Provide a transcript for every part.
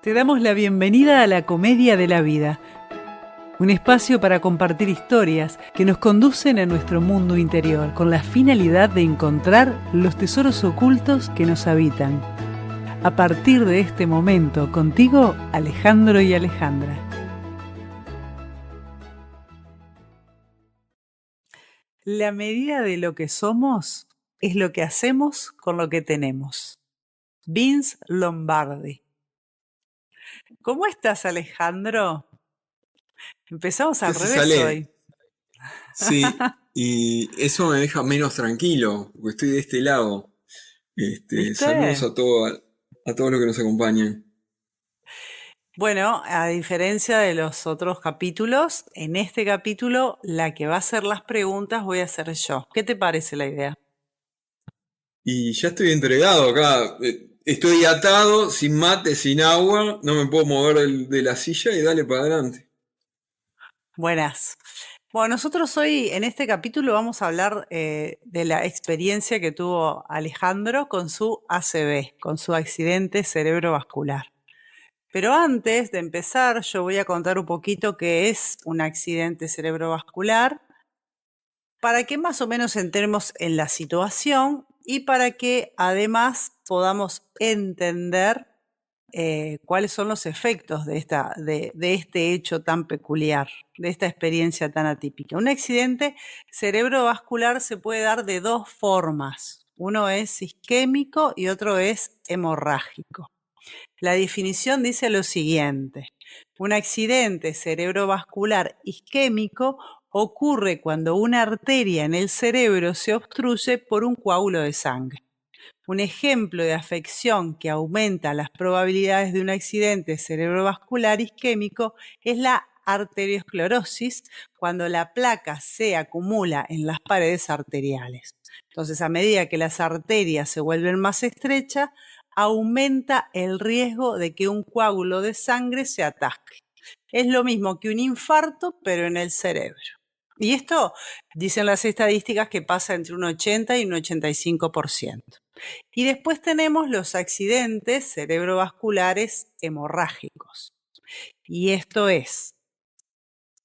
Te damos la bienvenida a la Comedia de la Vida, un espacio para compartir historias que nos conducen a nuestro mundo interior con la finalidad de encontrar los tesoros ocultos que nos habitan. A partir de este momento, contigo, Alejandro y Alejandra. La medida de lo que somos es lo que hacemos con lo que tenemos. Vince Lombardi. ¿Cómo estás, Alejandro? Empezamos ¿Qué al haces, revés Ale? hoy. Sí, y eso me deja menos tranquilo, porque estoy de este lado. Saludos ¿Viste? a todos los que nos acompañan. Bueno, a diferencia de los otros capítulos, en este capítulo la que va a hacer las preguntas voy a ser yo. ¿Qué te parece la idea? Y ya estoy entregado acá. Estoy atado, sin mate, sin agua, no me puedo mover de la silla y dale para adelante. Buenas. Bueno, nosotros hoy en este capítulo vamos a hablar de la experiencia que tuvo Alejandro con su ACV, con su accidente cerebrovascular. Pero antes de empezar, yo voy a contar un poquito qué es un accidente cerebrovascular, para que más o menos entremos en la situación y para que además podamos entender cuáles son los efectos de este hecho tan peculiar, de esta experiencia tan atípica. Un accidente cerebrovascular se puede dar de dos formas. Uno es isquémico y otro es hemorrágico. La definición dice lo siguiente: un accidente cerebrovascular isquémico ocurre cuando una arteria en el cerebro se obstruye por un coágulo de sangre. Un ejemplo de afección que aumenta las probabilidades de un accidente cerebrovascular isquémico es la arteriosclerosis, cuando la placa se acumula en las paredes arteriales. Entonces, a medida que las arterias se vuelven más estrechas, aumenta el riesgo de que un coágulo de sangre se atasque. Es lo mismo que un infarto, pero en el cerebro. Y esto, dicen las estadísticas, que pasa entre un 80 y un 85%. Y después tenemos los accidentes cerebrovasculares hemorrágicos. Y esto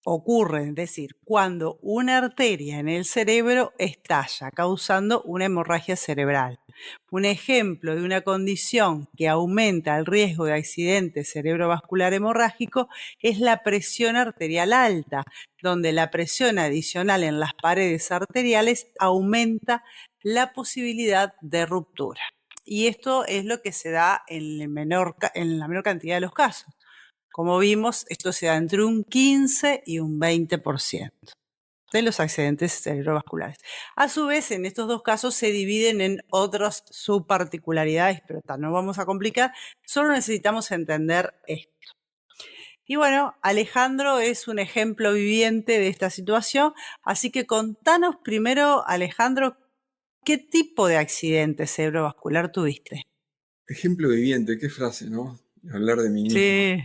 ocurre, es decir, cuando una arteria en el cerebro estalla, causando una hemorragia cerebral. Un ejemplo de una condición que aumenta el riesgo de accidente cerebrovascular hemorrágico es la presión arterial alta, donde la presión adicional en las paredes arteriales aumenta la posibilidad de ruptura. Y esto es lo que se da en la menor cantidad de los casos. Como vimos, esto se da entre un 15 y un 20% de los accidentes cerebrovasculares. A su vez, en estos dos casos se dividen en otras subparticularidades, pero no vamos a complicar, solo necesitamos entender esto. Y bueno, Alejandro es un ejemplo viviente de esta situación, así que contanos primero, Alejandro, ¿qué tipo de accidente cerebrovascular tuviste? Ejemplo viviente, qué frase, ¿no? Hablar de mí mismo. Sí,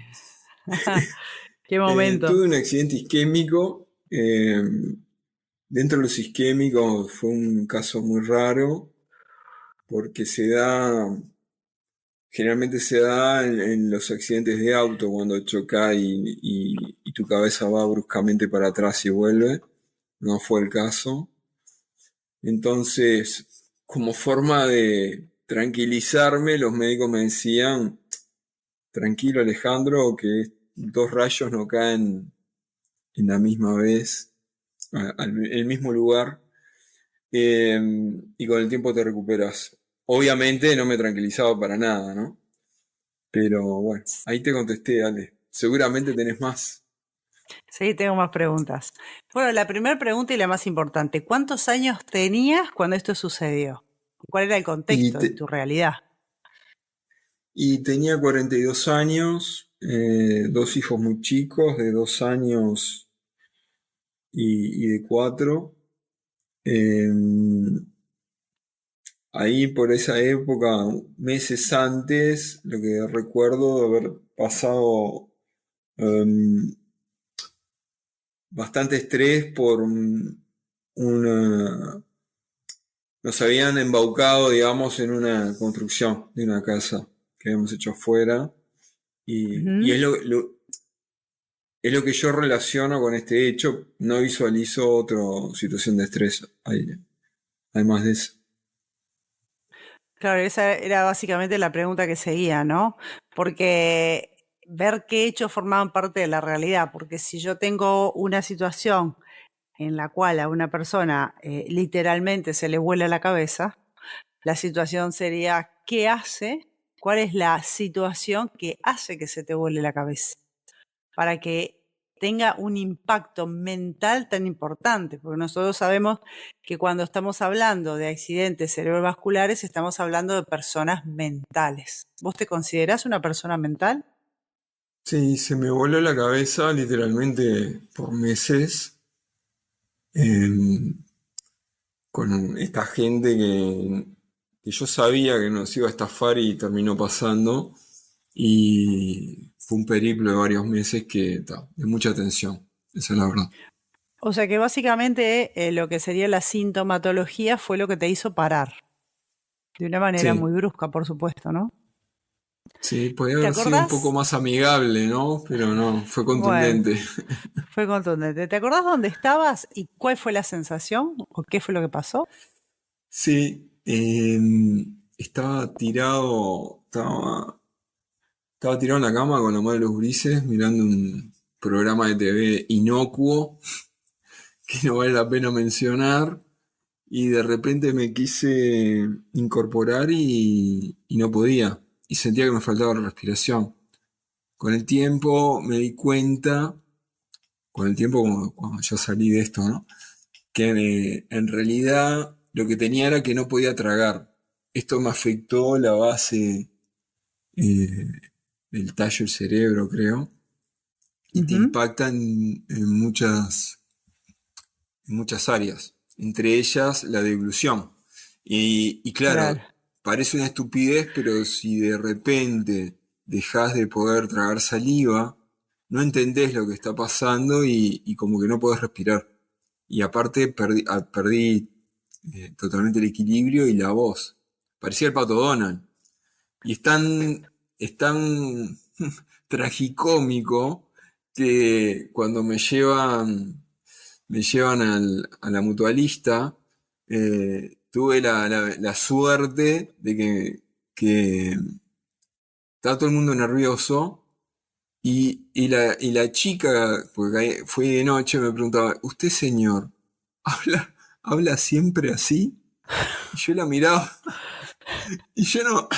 qué momento. Tuve un accidente isquémico. Dentro de los isquémicos fue un caso muy raro porque generalmente se da en los accidentes de auto cuando choca y tu cabeza va bruscamente para atrás y vuelve. No fue el caso. Entonces, como forma de tranquilizarme, los médicos me decían: tranquilo, Alejandro, que dos rayos no caen en la misma vez, el mismo lugar, y con el tiempo te recuperas. Obviamente no me tranquilizaba para nada, ¿no? Pero bueno, ahí te contesté, Ale. Seguramente tenés más. Sí, tengo más preguntas. Bueno, la primera pregunta y la más importante: ¿cuántos años tenías cuando esto sucedió? ¿Cuál era el Y, contexto de te- tu realidad? y tenía 42 años, dos hijos muy chicos, de 2 años y de 4. Ahí por esa época, meses antes, lo que recuerdo de haber pasado em, bastante estrés por una... Nos habían embaucado, digamos, en una construcción de una casa que habíamos hecho afuera. Y Ujú. es lo que yo relaciono con este hecho. No visualizo otra situación de estrés, además de eso. Claro, esa era básicamente la pregunta que seguía, ¿no? Porque ver qué hechos formaban parte de la realidad, porque si yo tengo una situación en la cual a una persona literalmente se le vuela la cabeza, la situación sería, ¿qué hace? ¿Cuál es la situación que hace que se te vuele la cabeza? Para que tenga un impacto mental tan importante, porque nosotros sabemos que cuando estamos hablando de accidentes cerebrovasculares estamos hablando de personas mentales. ¿Vos te considerás una persona mental? Sí, se me voló la cabeza literalmente por meses em, con esta gente que yo sabía que nos iba a estafar y terminó pasando. Y fue un periplo de varios meses de mucha tensión, esa es la verdad. O sea que básicamente lo que sería la sintomatología fue lo que te hizo parar, de una manera muy Sí, brusca, por supuesto, ¿no? sí, podía ¿Te haber sido un poco acordás? más amigable, ¿no? Pero no, fue Bueno, contundente. fue contundente. ¿Te acordás dónde estabas y cuál fue la sensación o qué fue lo que pasó? Sí, estaba tirado en la cama con la madre de los gurises mirando un programa de TV inocuo que no vale la pena mencionar. Y de repente me quise incorporar y no podía. Y sentía que me faltaba la respiración. Con el tiempo me di cuenta, con el tiempo cuando yo salí de esto, ¿no? Que en realidad lo que tenía era que no podía tragar. Esto me afectó la base eh, del tallo del cerebro, creo, y te Ujú. impacta en muchas áreas, entre ellas la deglución. Y Claro. claro, parece una estupidez, pero si de repente dejas de poder tragar saliva, no entendés lo que está pasando y como que no podés respirar. Y aparte perdí totalmente el equilibrio y la voz. Parecía el Pato Donald. Y es tan tragicómico que cuando me llevan a la mutualista, tuve la suerte de que estaba todo el mundo nervioso y la chica, porque fue de noche, me preguntaba, ¿usted señor, habla siempre así? Y yo la miraba y yo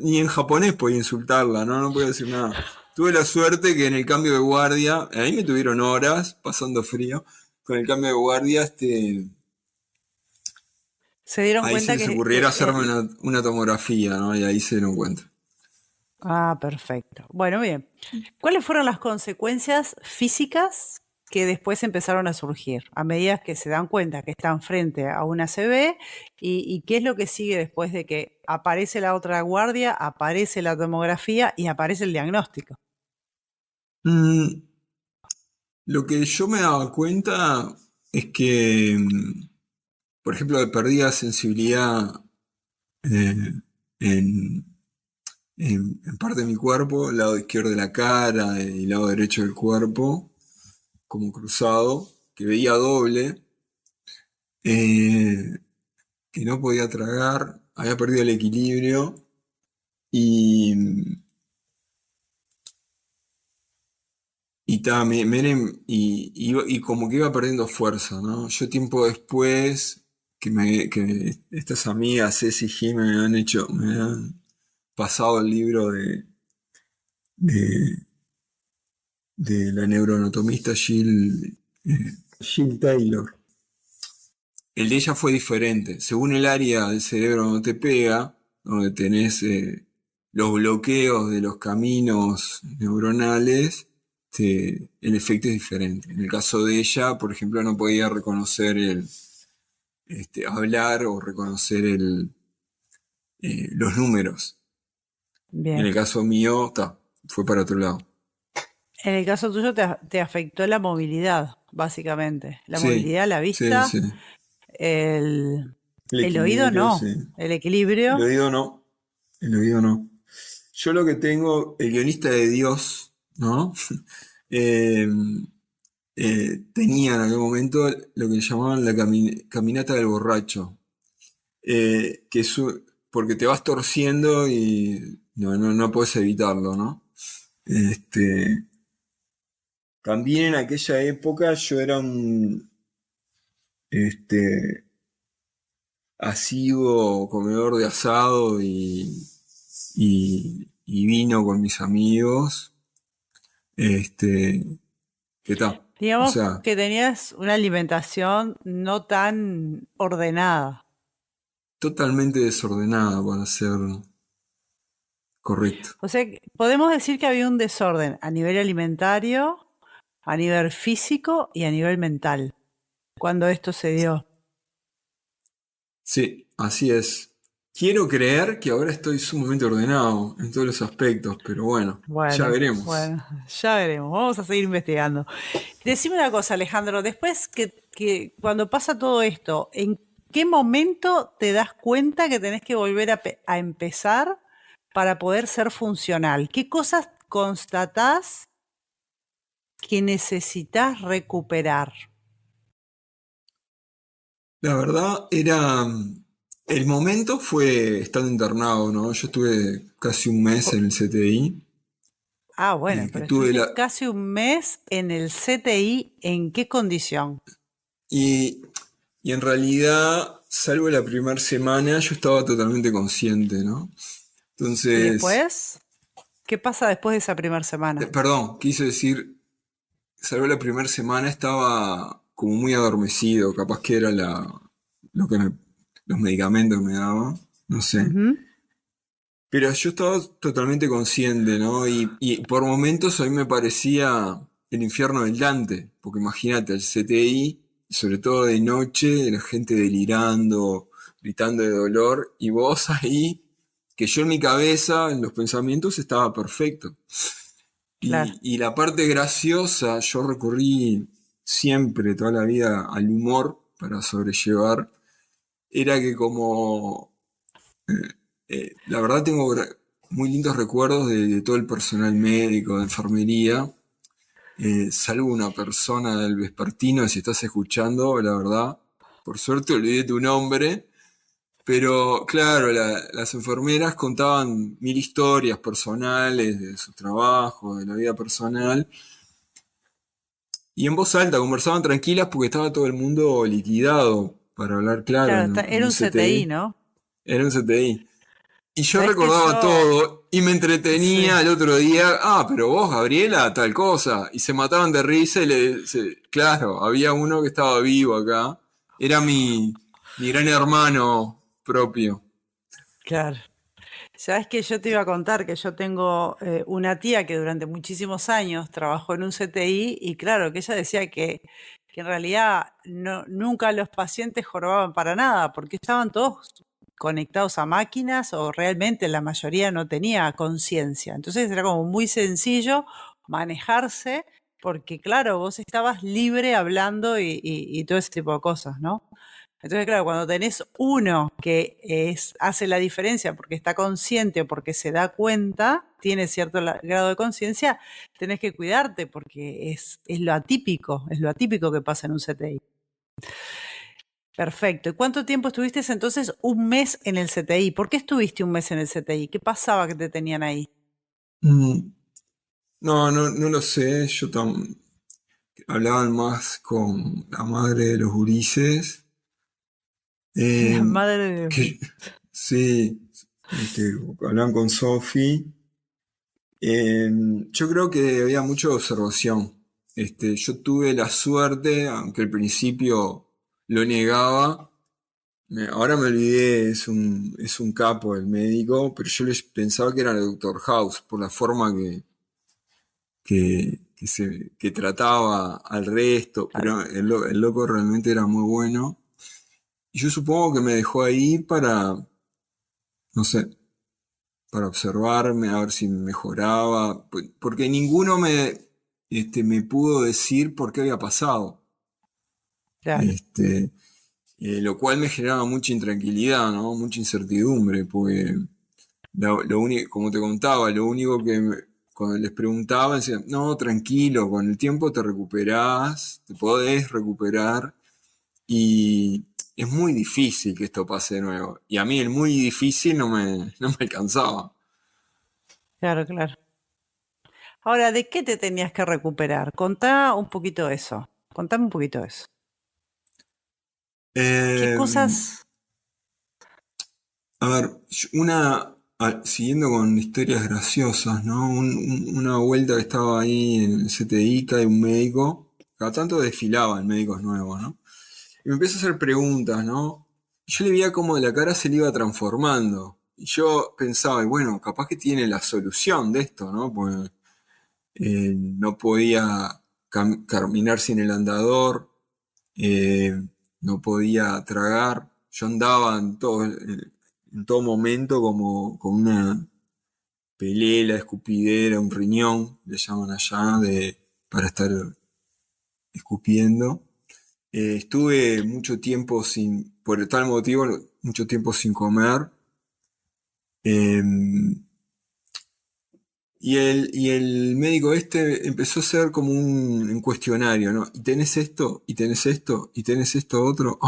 ni en japonés podía insultarla, ¿no? No podía decir nada. Tuve la suerte que en el cambio de guardia, ahí me tuvieron horas pasando frío, con el cambio de guardia, Se dieron ahí se cuenta les que ocurriera hacerme una tomografía, ¿no? Y ahí se dieron cuenta. Ah, perfecto. Bueno, bien. ¿Cuáles fueron las consecuencias físicas que después empezaron a surgir a medida que se dan cuenta que están frente a una CB y qué es lo que sigue después de que aparece la otra guardia, aparece la tomografía y aparece el diagnóstico? Mm, lo que yo me daba cuenta es que, por ejemplo, perdía sensibilidad eh, en, en parte de mi cuerpo, el lado izquierdo de la cara y el lado derecho del cuerpo, como cruzado, que veía doble, eh, que no podía tragar, había perdido el equilibrio y, y como que iba perdiendo fuerza, ¿no? Yo tiempo después que estas amigas, Ceci y Jim, me han pasado el libro de, de la neuroanatomista Jill Taylor. El de ella fue diferente. Según el área del cerebro donde te pega, donde tenés los bloqueos de los caminos neuronales, el efecto es diferente. En el caso de ella, por ejemplo, no podía reconocer hablar o reconocer los números. En Bien. el caso mío, fue para otro lado. En el caso tuyo te afectó la movilidad, básicamente. La Sí, movilidad, la sí, vista, sí. el, El el oído equilibrio, sí. no, el El equilibrio. oído no. El oído no. Yo lo que tengo, el guionista de Dios, ¿no? Eh, tenía en aquel momento lo que llamaban la caminata del borracho, que es porque te vas torciendo y no puedes evitarlo, ¿no? Este, también en aquella época yo era un este, asiduo comedor de asado y vino con mis amigos. Este, ¿Qué tal? O Digamos sea, que tenías una alimentación no tan ordenada. totalmente desordenada para ser correcto. O sea, podemos decir que había un desorden a nivel alimentario, a nivel físico y a nivel mental cuando esto se dio. Sí, así es. Quiero creer que ahora estoy sumamente ordenado en todos los aspectos, pero bueno, ya Bueno, veremos. bueno, ya veremos. Vamos a seguir investigando. Decime una cosa, Alejandro, después que cuando pasa todo esto, ¿en qué momento te das cuenta que tenés que volver a empezar para poder ser funcional? ¿Qué cosas constatás que necesitas recuperar? La verdad era... El momento fue estando internado, ¿no? Yo estuve casi un mes Po- en el CTI, Ah, bueno, que pero tuve estuviste la... casi un mes en el CTI, ¿en qué condición? Y, y en realidad, salvo la primera semana, yo estaba totalmente consciente, ¿no? ¿Y Entonces, después? ¿Qué pasa después de esa primera semana? perdón, quise decir, salvo la primera semana estaba como muy adormecido, capaz que era lo que los medicamentos que me daban, no sé. Ujú. Pero yo estaba totalmente consciente, ¿no? Y por momentos a mí me parecía el infierno del Dante, porque imagínate, el CTI, sobre todo de noche, la gente delirando, gritando de dolor, y vos ahí, que yo en mi cabeza, en los pensamientos, estaba perfecto. Claro, Y la parte graciosa, yo recurrí siempre, toda la vida, al humor para sobrellevar, era que como la verdad tengo muy lindos recuerdos de todo el personal médico, de enfermería, salvo una persona del vespertino, si estás escuchando, la verdad, por suerte olvidé tu nombre, pero claro, las enfermeras contaban mil historias personales de su trabajo, de la vida personal, y en voz alta conversaban tranquilas porque estaba todo el mundo liquidado, para hablar claro, claro, en era un un CTI, CTI. ¿no? Era un CTI. Y yo Sabés que recordaba yo, todo y me sí, entretenía el otro día, pero vos, Gabriela, tal cosa. Y se mataban de risa y claro, había uno que estaba vivo acá. Era mi gran hermano propio. claro. Sabés que yo te iba a contar que yo tengo una tía que durante muchísimos años trabajó en un CTI y claro, que ella decía que en realidad nunca los pacientes jorobaban para nada porque estaban todos conectados a máquinas o realmente la mayoría no tenía conciencia. Entonces era como muy sencillo manejarse porque claro, vos estabas libre hablando y todo ese tipo de cosas, ¿no? Entonces, claro, cuando tenés uno que hace la diferencia porque está consciente o porque se da cuenta, tiene cierto grado de conciencia, tenés que cuidarte porque es lo atípico que pasa en un CTI. Perfecto. ¿Y cuánto tiempo estuviste entonces? Un mes en el CTI. ¿Por qué estuviste un mes en el CTI? ¿Qué pasaba que te tenían ahí? Mm, no lo sé. Hablaban más con la madre de los gurises. eh, La madre de... que, sí, hablaban con Sophie. Eh, yo creo que había mucha observación. Yo tuve la suerte, aunque al principio lo negaba, ahora me olvidé, es un capo el médico, pero yo pensaba que era el Doctor House por la forma que trataba al resto, pero el loco realmente era muy bueno. Y yo supongo que me dejó ahí para, no sé, para observarme, a ver si mejoraba, porque ninguno me pudo decir por qué había pasado. Claro. Este, lo cual me generaba mucha intranquilidad, ¿no? Mucha incertidumbre, porque Lo único, como te contaba, lo único que cuando les preguntaba, decían, no, tranquilo, con el tiempo te recuperás, te podés recuperar y es muy difícil que esto pase de nuevo. Y a mí el muy difícil no me alcanzaba. Claro, claro. Ahora, ¿de qué te tenías que recuperar? Contá un poquito eso. Contame un poquito eso. ¿Qué Eh, cosas? a ver, siguiendo con historias graciosas, ¿no? Una vuelta que estaba ahí en el CTI, que hay un médico, cada tanto desfilaban médicos nuevos, ¿no? Y me empieza a hacer preguntas, ¿no? Y yo le veía como la cara se le iba transformando. Y yo pensaba, y bueno, capaz que tiene la solución de esto, ¿no? Porque no podía caminar sin el andador, eh, no podía tragar. Yo andaba en todo momento como con una pelela, escupidera, un riñón, le llaman allá, para estar escupiendo. Estuve mucho tiempo por tal motivo, mucho tiempo sin comer. Eh, y el médico este empezó a hacer como un cuestionario, ¿no? Y tenés esto, y tenés esto, y tenés esto otro.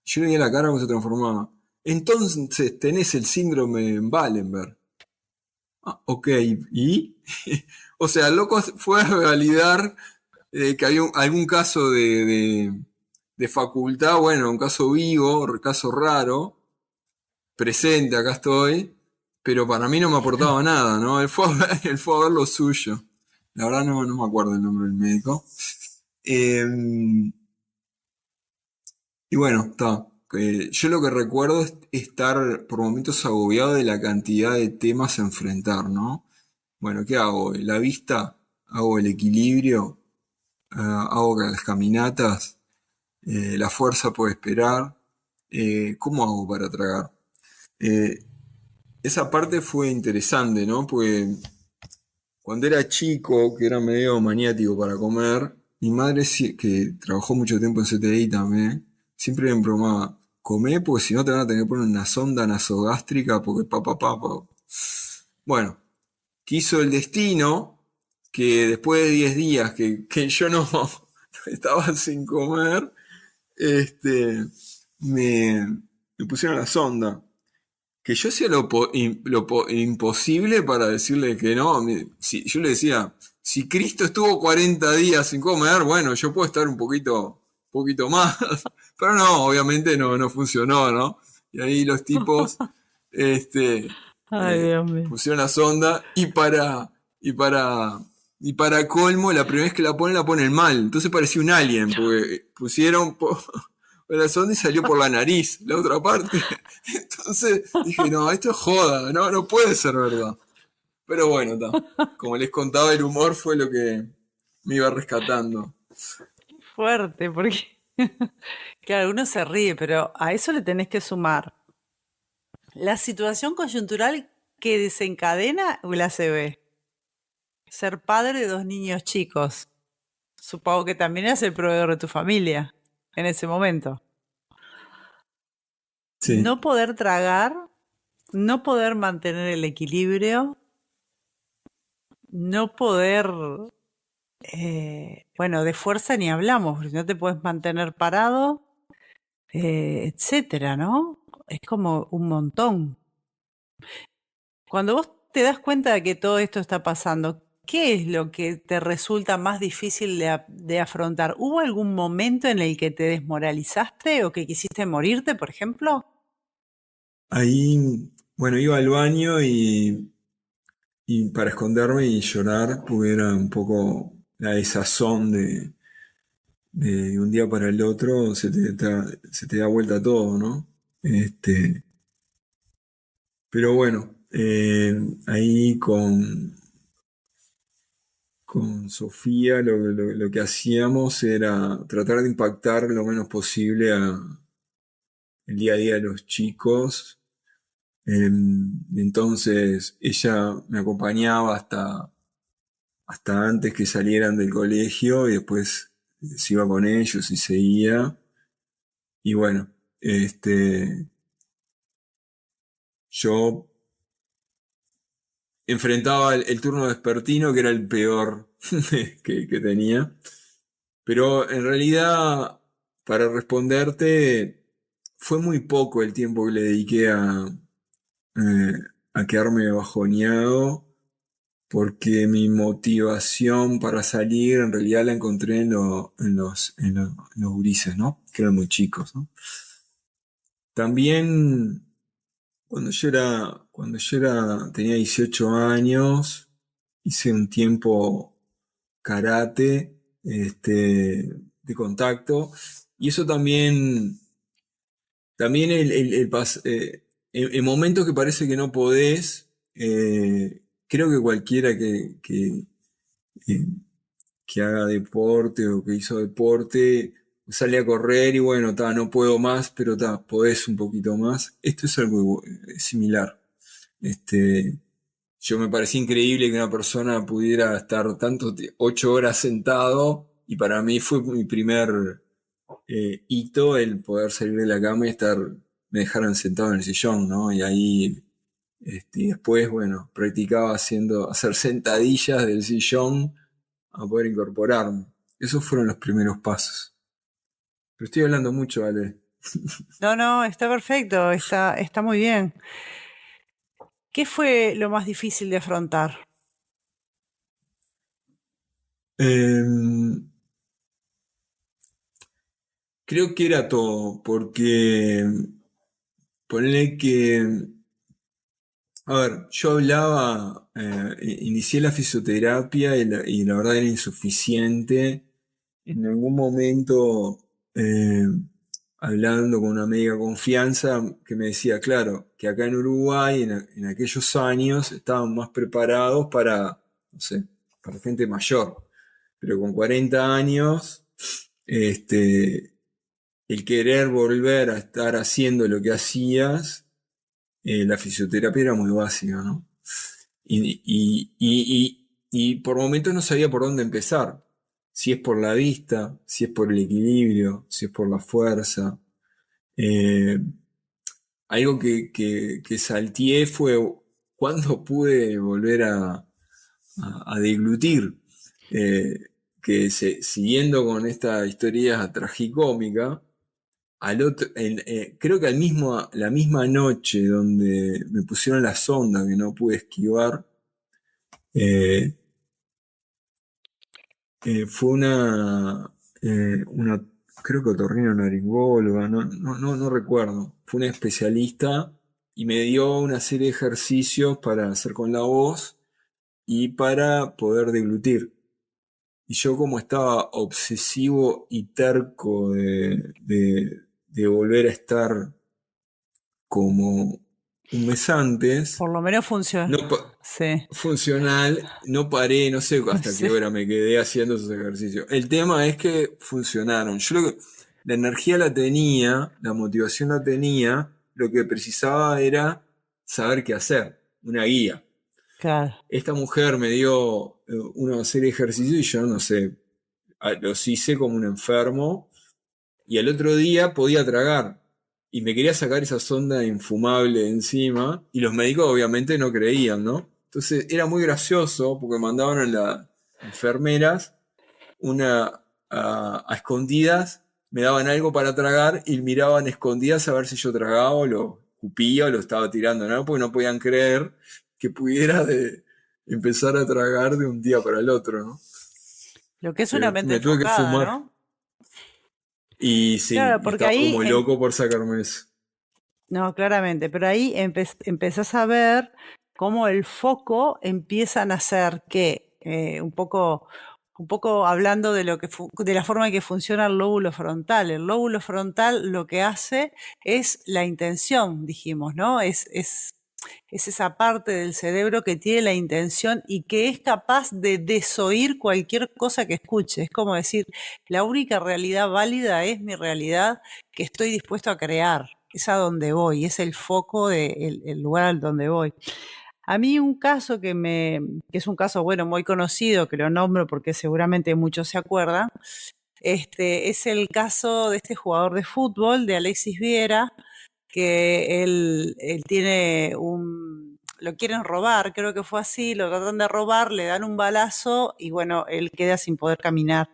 Yo le veía la cara como se transformaba. Entonces tenés el síndrome de Wallenberg. Ok, ¿y? O sea, el loco fue a validar que había algún caso de facultad, bueno, un caso vivo, un caso raro, presente, acá estoy, pero para mí no me aportaba nada, ¿no? Él fue a ver lo suyo. La verdad no me acuerdo el nombre del médico. Eh, y bueno, está. Yo lo que recuerdo es estar por momentos agobiado de la cantidad de temas a enfrentar, ¿no? Bueno, ¿qué hago? La vista, hago el equilibrio, hago las caminatas, la fuerza puede esperar. ¿Cómo hago para tragar? Eh, Esa parte fue interesante, ¿no? Porque cuando era chico, que era medio maniático para comer, mi madre, que trabajó mucho tiempo en CTI también, siempre me bromaba, comé porque si no te van a tener que poner una sonda nasogástrica porque pa. Bueno, quiso el destino que después de 10 días que yo no estaba sin comer, este, me, me pusieron la sonda. Que yo hacía imposible para decirle que no. Yo le decía, si Cristo estuvo 40 días sin comer, bueno, yo puedo estar un poquito más. Pero no, obviamente no funcionó, ¿no? Y ahí los tipos este, Ay, eh, Dios mío. pusieron la sonda y para, y para colmo, la primera vez que la ponen mal. Entonces parecía un alien, porque pusieron la sonda y salió por la nariz, la otra parte. Entonces dije, no, esto es joda, no puede ser verdad. Pero bueno, está. Como les contaba, el humor fue lo que me iba rescatando. Fuerte, porque claro, uno se ríe, pero a eso le tenés que sumar la situación coyuntural que desencadena el ACV. Ser padre de dos niños chicos. Supongo que también eres el proveedor de tu familia en ese momento. Sí, No poder tragar, no poder mantener el equilibrio, no poder, bueno, de fuerza ni hablamos, porque no te puedes mantener parado, etcétera, ¿no? Es como un montón. Cuando vos te das cuenta de que todo esto está pasando, ¿qué es lo que te resulta más difícil de afrontar? ¿Hubo algún momento en el que te desmoralizaste o que quisiste morirte, por ejemplo? ahí, bueno, iba al baño y para esconderme y llorar, porque era un poco la desazón de un día para el otro, se te da vuelta todo, ¿no? Este, pero bueno, ahí con Sofía lo que hacíamos era tratar de impactar lo menos posible el día a día de los chicos. Entonces ella me acompañaba hasta antes que salieran del colegio y después se iba con ellos y seguía. Y bueno, yo enfrentaba el turno vespertino, que era el peor que tenía. Pero en realidad, para responderte, fue muy poco el tiempo que le dediqué eh, a quedarme bajoneado, porque mi motivación para salir en realidad la encontré en los gurises, ¿no? Que eran muy chicos, ¿no? También tenía 18 años, hice un tiempo karate, de contacto, y eso también en momentos que parece que no podés, creo que cualquiera eh, que haga deporte o que hizo deporte, sale a correr y bueno, no puedo más, pero podés un poquito más. Esto es algo similar. Este, yo me parecía increíble que una persona pudiera estar 8 horas sentado, y para mí fue mi primer hito el poder salir de la cama y me dejaran sentado en el sillón, ¿no? Y ahí, después, bueno, practicaba hacer sentadillas del sillón a poder incorporarme. Esos fueron los primeros pasos. Pero estoy hablando mucho, Ale. No, no, está perfecto, está muy bien. ¿Qué fue lo más difícil de afrontar? Em, Creo que era todo, porque ponele que, a ver, yo hablaba, inicié la fisioterapia y la verdad era insuficiente. En algún momento, hablando con una amiga de confianza, que me decía, claro, que acá en Uruguay, en aquellos años, estaban más preparados para, no sé, para gente mayor. Pero con 40 años, este, el querer volver a estar haciendo lo que hacías, la fisioterapia era muy básica, ¿no? Y por momentos no sabía por dónde empezar. Si es por la vista, si es por el equilibrio, si es por la fuerza. Eh, Algo que salteé fue cuando pude volver a deglutir. Eh, Siguiendo con esta historia tragicómica, creo que la misma noche donde me pusieron la sonda que no pude esquivar, eh, fue una, creo que otorrinolaringóloga, no recuerdo. Fue una especialista y me dio una serie de ejercicios para hacer con la voz y para poder deglutir. Y yo, como estaba obsesivo y terco de volver a estar como un mes antes, Por lo menos funciona. no, Sí, funcional, no paré, no sé hasta sí, qué hora me quedé haciendo esos ejercicios. El tema es que funcionaron. La energía la tenía, la motivación la tenía, lo que precisaba era saber qué hacer, una guía. claro. Esta mujer me dio una serie de ejercicios y yo, no sé, los hice como un enfermo, y al otro día podía tragar. Y me quería sacar esa sonda infumable de encima, y los médicos obviamente no creían, ¿no? Entonces era muy gracioso porque mandaban a las enfermeras a escondidas, me daban algo para tragar y miraban escondidas a ver si yo tragaba o lo cupía o lo estaba tirando, ¿no? Porque no podían creer que pudiera empezar a tragar de un día para el otro, ¿no? Lo que es una mente Me tuve que enfocada, fumar. ¿no? Y sí, Claro, y porque estaba ahí, como loco por sacarme eso. no, claramente, pero ahí empezás a ver cómo el foco empiezan a hacer que, un poco hablando de de la forma en que funciona el lóbulo frontal. El lóbulo frontal lo que hace es la intención, dijimos, ¿no? Es esa parte del cerebro que tiene la intención y que es capaz de desoír cualquier cosa que escuche. Es como decir, la única realidad válida es mi realidad que estoy dispuesto a crear. Es a donde voy, es el foco el lugar al donde voy. A mí un caso que es un caso, bueno, muy conocido, que lo nombro porque seguramente muchos se acuerdan, es el caso de este jugador de fútbol, de Alexis Viera, que él tiene lo quieren robar, creo que fue así, lo tratan de robar, le dan un balazo y bueno, él queda sin poder caminar.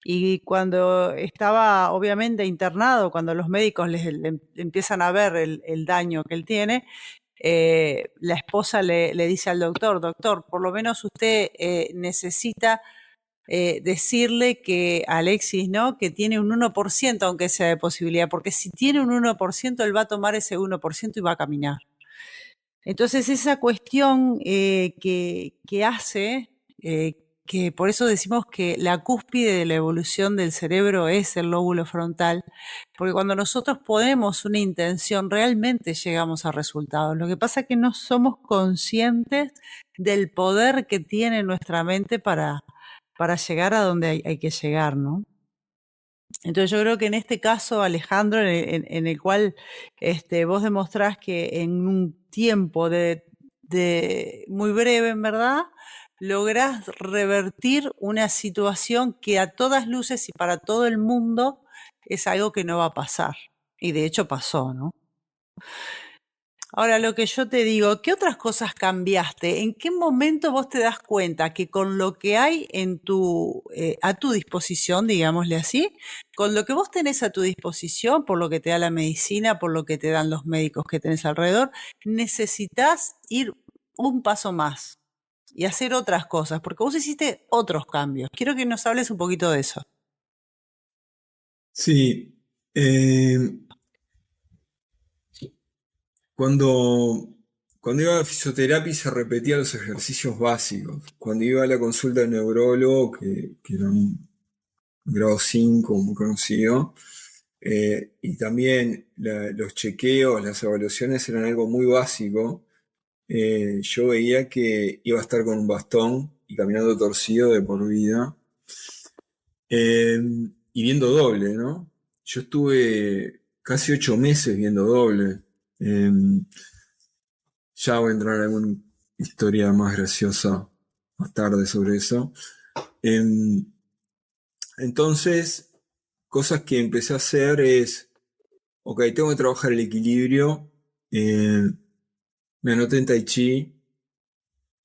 Y cuando estaba obviamente internado, cuando los médicos le empiezan a ver el daño que él tiene, la esposa le dice al doctor, por lo menos usted necesita decirle que Alexis, ¿no? Que tiene un 1%, aunque sea de posibilidad, porque si tiene un 1%, él va a tomar ese 1% y va a caminar. Entonces esa cuestión que hace, que por eso decimos que la cúspide de la evolución del cerebro es el lóbulo frontal, porque cuando nosotros ponemos una intención realmente llegamos a resultados. Lo que pasa es que no somos conscientes del poder que tiene nuestra mente para llegar a donde hay que llegar, ¿no? Entonces yo creo que en este caso, Alejandro, en el cual vos demostrás que en un tiempo de muy breve, en verdad, lográs revertir una situación que a todas luces y para todo el mundo es algo que no va a pasar. Y de hecho pasó, ¿no? Ahora, lo que yo te digo, ¿qué otras cosas cambiaste? ¿En qué momento vos te das cuenta que con lo que hay a tu disposición, digámosle así, con lo que vos tenés a tu disposición, por lo que te da la medicina, por lo que te dan los médicos que tenés alrededor, necesitas ir un paso más y hacer otras cosas, porque vos hiciste otros cambios. Quiero que nos hables un poquito de eso. Sí, cuando iba a fisioterapia se repetían los ejercicios básicos. Cuando iba a la consulta del neurólogo, que era un grado 5 muy conocido, y también los chequeos, las evaluaciones eran algo muy básico. Yo veía que iba a estar con un bastón y caminando torcido de por vida. Y viendo doble, ¿no? Yo estuve casi 8 meses viendo doble. Eh, ya voy a entrar en alguna historia más graciosa más tarde sobre eso. Eh, entonces, cosas que empecé a hacer es, ok, tengo que trabajar el equilibrio. Me anoté en Tai Chi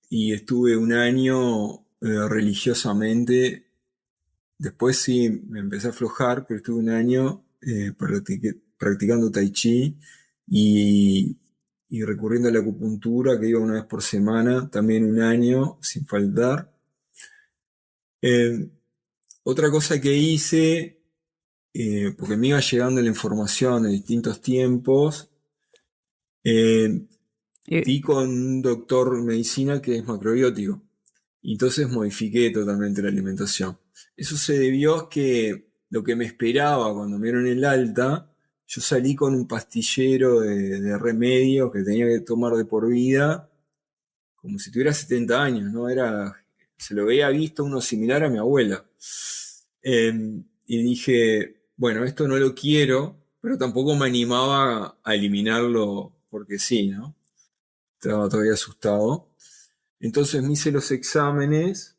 y estuve un año religiosamente. Después sí me empecé a aflojar, pero estuve un año practicando Tai Chi y, y recurriendo a la acupuntura, que iba una vez por semana, también un año sin faltar. Eh, Otra cosa que hice, porque me iba llegando la información en distintos tiempos, eh, di con un doctor en medicina que es macrobiótico. Y entonces modifiqué totalmente la alimentación. Eso se debió a que lo que me esperaba cuando me dieron el alta, yo salí con un pastillero de remedios que tenía que tomar de por vida, como si tuviera 70 años, ¿no? Se lo había visto uno similar a mi abuela. Y dije, bueno, esto no lo quiero, pero tampoco me animaba a eliminarlo porque sí, ¿no? Estaba todavía asustado. Entonces me hice los exámenes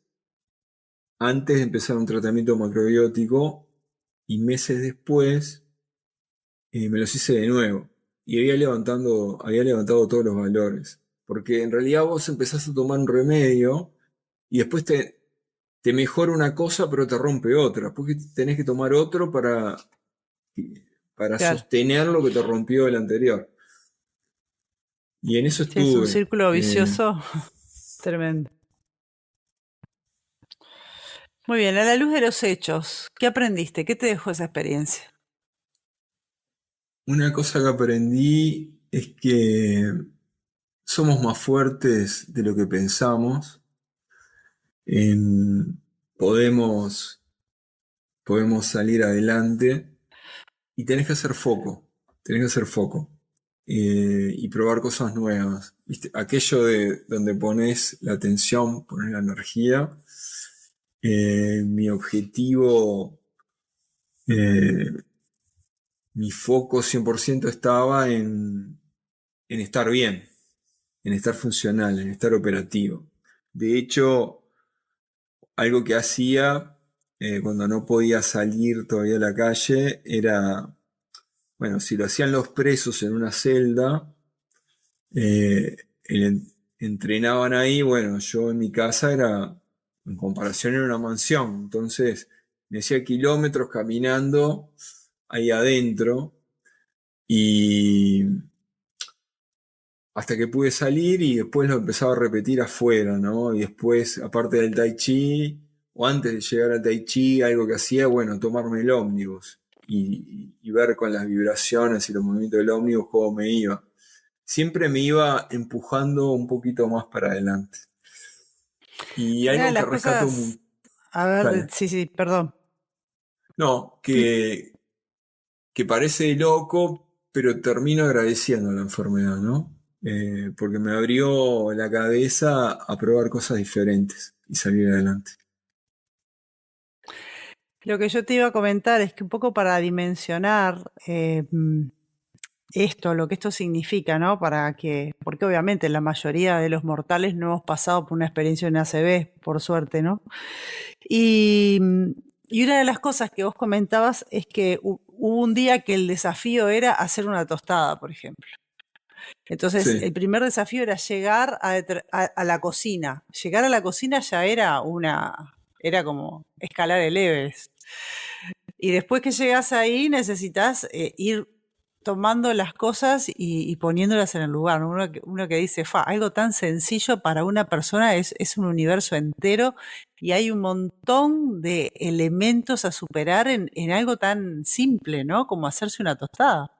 antes de empezar un tratamiento macrobiótico y meses después me los hice de nuevo y había levantado todos los valores. Porque en realidad vos empezás a tomar un remedio y después te mejora una cosa pero te rompe otra, porque tenés que tomar otro para Claro, sostener lo que te rompió el anterior. Y en eso sí, es un estuve. círculo vicioso tremendo. Muy bien, a la luz de los hechos, ¿qué aprendiste? ¿Qué te dejó esa experiencia? Una cosa que aprendí es que somos más fuertes de lo que pensamos. En- podemos, podemos salir adelante y tenés que hacer foco. Tenés que hacer foco. Y probar cosas nuevas. ¿Viste? Aquello de donde pones la atención, pones la energía. Mi objetivo, eh, mi foco 100% estaba en estar bien, en estar funcional, en estar operativo. De hecho, algo que hacía cuando no podía salir todavía a la calle era, bueno, si lo hacían los presos en una celda, eh, entrenaban ahí, bueno, yo en mi casa era, en comparación era una mansión, entonces me hacía kilómetros caminando ahí adentro y hasta que pude salir y después lo empezaba a repetir afuera, ¿no? Y después, aparte del tai chi, o antes de llegar al tai chi, algo que hacía, bueno, tomarme el ómnibus y ver con las vibraciones y los movimientos del ómnibus cómo me iba. Siempre me iba empujando un poquito más para adelante. Y Una de algo que las rescato cosas, mucho, a ver, dale, sí, sí, perdón. no, que parece loco, pero termino agradeciendo la enfermedad, ¿no? Porque me abrió la cabeza a probar cosas diferentes y salir adelante. Lo que yo te iba a comentar es que un poco para dimensionar esto, lo que esto significa, ¿no? Porque obviamente la mayoría de los mortales no hemos pasado por una experiencia en ACV, por suerte, ¿no? Y, y una de las cosas que vos comentabas es que hubo un día que el desafío era hacer una tostada, por ejemplo. Entonces, Sí, el primer desafío era llegar a la cocina. Llegar a la cocina ya era como escalar el Everest. Y después que llegas ahí, necesitas ir tomando las cosas y poniéndolas en el lugar, ¿no? Uno que dice, algo tan sencillo para una persona es un universo entero y hay un montón de elementos a superar en algo tan simple, ¿no? Como hacerse una tostada.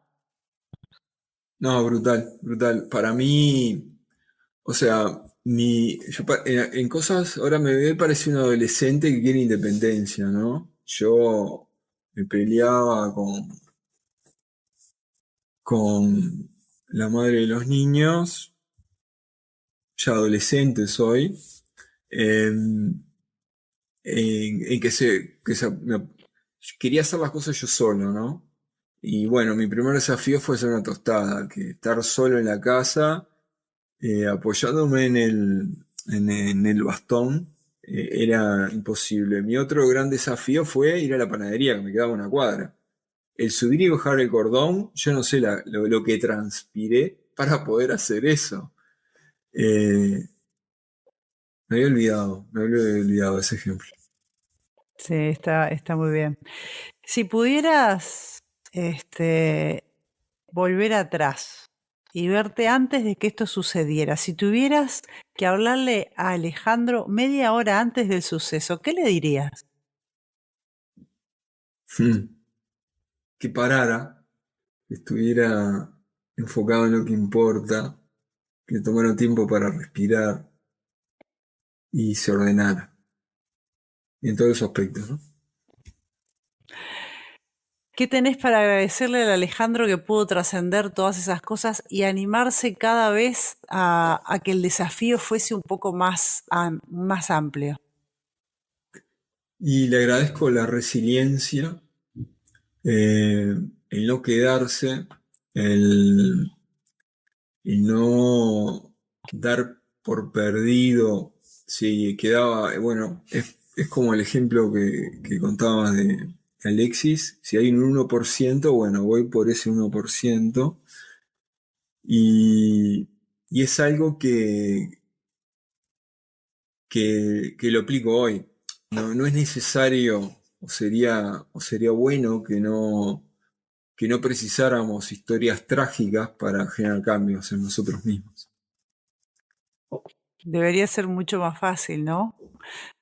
no, brutal, brutal. Para mí, o sea, en cosas, ahora me veo parece un adolescente que quiere independencia, ¿no? Yo me peleaba con la madre de los niños, ya adolescente soy, en quería hacer las cosas yo solo, ¿no? Y bueno, mi primer desafío fue hacer una tostada, que estar solo en la casa, apoyándome en el bastón, era imposible. Mi otro gran desafío fue ir a la panadería, que me quedaba a una cuadra. El subir y bajar el cordón, yo no sé lo que transpiré para poder hacer eso. Eh, me había olvidado ese ejemplo. Sí, está muy bien. Si pudieras este, volver atrás y verte antes de que esto sucediera, si tuvieras que hablarle a Alejandro media hora antes del suceso, ¿qué le dirías? Que parara, que estuviera enfocado en lo que importa, que tomara tiempo para respirar y se ordenara en todos los aspectos, ¿no? ¿Qué tenés para agradecerle al Alejandro que pudo trascender todas esas cosas y animarse cada vez a que el desafío fuese un poco más amplio? Y le agradezco la resiliencia, el no quedarse, el, el no dar por perdido si quedaba, bueno, es como el ejemplo que contabas de Alexis, si hay un 1%, bueno, voy por ese 1%. Y, y es algo que lo aplico hoy. No es necesario, o sería bueno que no precisáramos historias trágicas para generar cambios en nosotros mismos. Debería ser mucho más fácil, ¿no?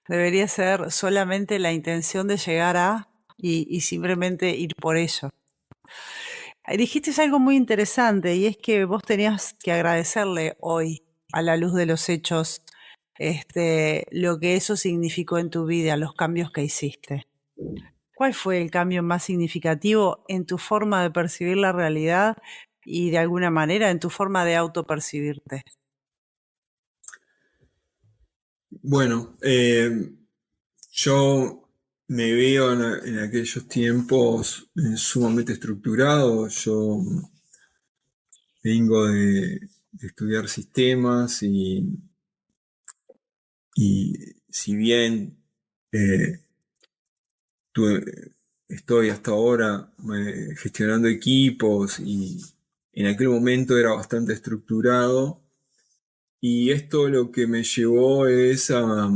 Debería ser solamente la intención de llegar y simplemente ir por ello. Dijiste algo muy interesante y es que vos tenías que agradecerle hoy, a la luz de los hechos, lo que eso significó en tu vida, los cambios que hiciste. ¿Cuál fue el cambio más significativo en tu forma de percibir la realidad y de alguna manera en tu forma de autopercibirte? Bueno, yo me veo en aquellos tiempos sumamente estructurado. Yo vengo de estudiar sistemas y si bien eh, tuve- estoy hasta ahora gestionando equipos y en aquel momento era bastante estructurado, Y esto lo que me llevó es a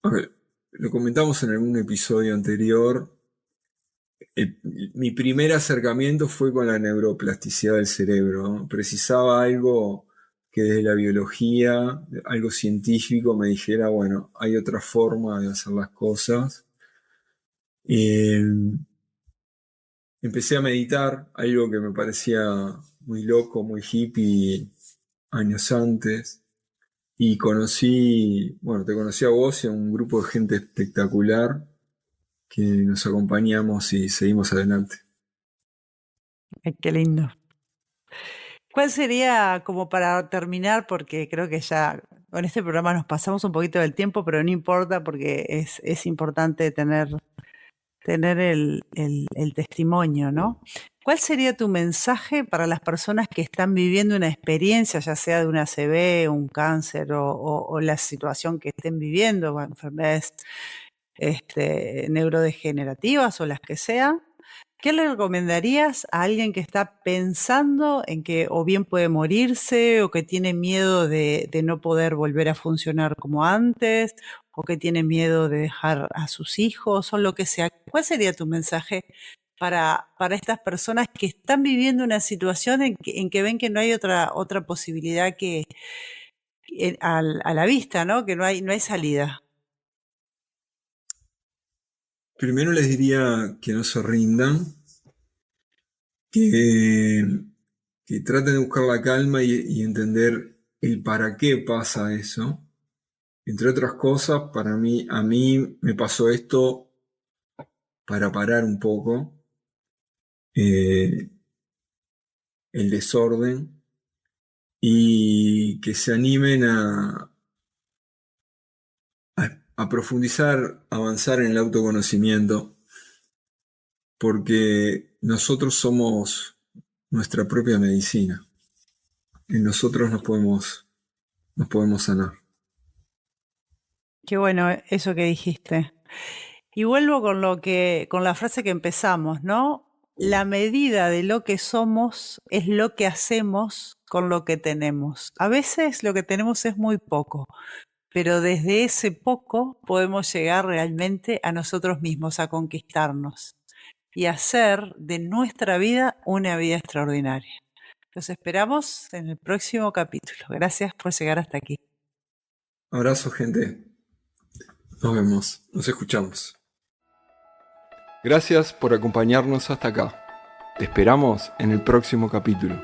ver, lo comentamos en algún episodio anterior. Mi primer acercamiento fue con la neuroplasticidad del cerebro, ¿no? Precisaba algo que desde la biología, algo científico, me dijera, bueno, hay otra forma de hacer las cosas. Eh, Empecé a meditar, algo que me parecía muy loco, muy hippie años antes. Y bueno, te conocí a vos y a un grupo de gente espectacular que nos acompañamos y seguimos adelante. Ay, qué lindo. ¿Cuál sería, como para terminar, porque creo que ya con este programa nos pasamos un poquito del tiempo, pero no importa porque es importante tener el testimonio, ¿no? ¿Cuál sería tu mensaje para las personas que están viviendo una experiencia, ya sea de una ACV, un cáncer o la situación que estén viviendo, o enfermedades neurodegenerativas o las que sean? ¿Qué le recomendarías a alguien que está pensando en que o bien puede morirse o que tiene miedo de no poder volver a funcionar como antes o que tiene miedo de dejar a sus hijos o lo que sea? ¿Cuál sería tu mensaje para estas personas que están viviendo una situación en que ven que no hay otra posibilidad a la vista, ¿no? Que no hay salida? Primero les diría que no se rindan, que, que traten de buscar la calma y entender el para qué pasa eso. Entre otras cosas, a mí me pasó esto para parar un poco eh, el desorden y que se animen a profundizar, avanzar en el autoconocimiento, porque nosotros somos nuestra propia medicina. En nosotros nos podemos sanar. Qué bueno eso que dijiste. Y vuelvo con la frase que empezamos, ¿no? La medida de lo que somos es lo que hacemos con lo que tenemos. A veces lo que tenemos es muy poco, pero desde ese poco podemos llegar realmente a nosotros mismos, a conquistarnos y hacer de nuestra vida una vida extraordinaria. Los esperamos en el próximo capítulo. Gracias por llegar hasta aquí. Abrazo, gente. Nos vemos. Nos escuchamos. Gracias por acompañarnos hasta acá. Te esperamos en el próximo capítulo.